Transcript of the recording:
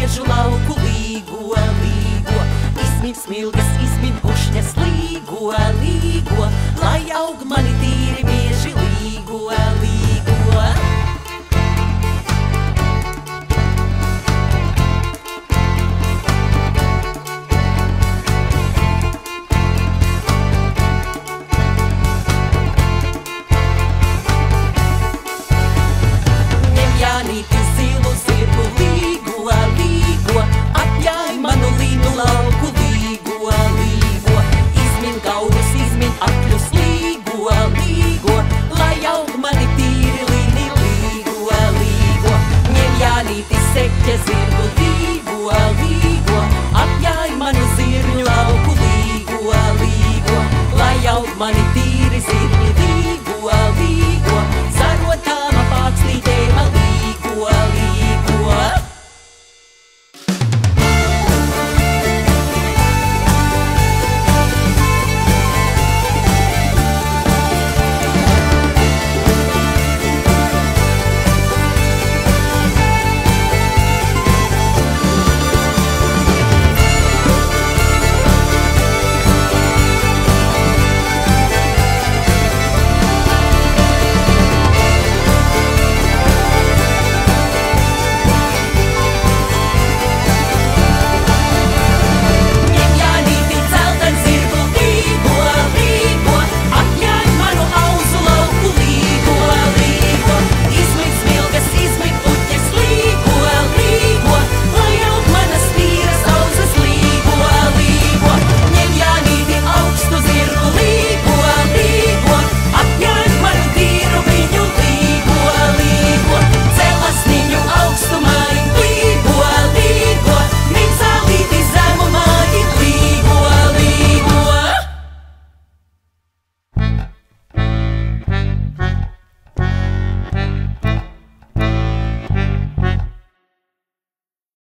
biežu lauku līgo, līgo. Izsmin smilgas, izsmin pušņas līgo, līgo. Lai aug mani tīri bieži līgo, līgo. Jānīti zilu zirgu līgo, līgo. Atļāj manu līnu lauku līgo, līgo. Izmin gaurus, izmin akļus līgo, līgo. Lai aug mani tīri līni līgo, līgo. Ņem Jānīti seķa zirgu līgo, līgo.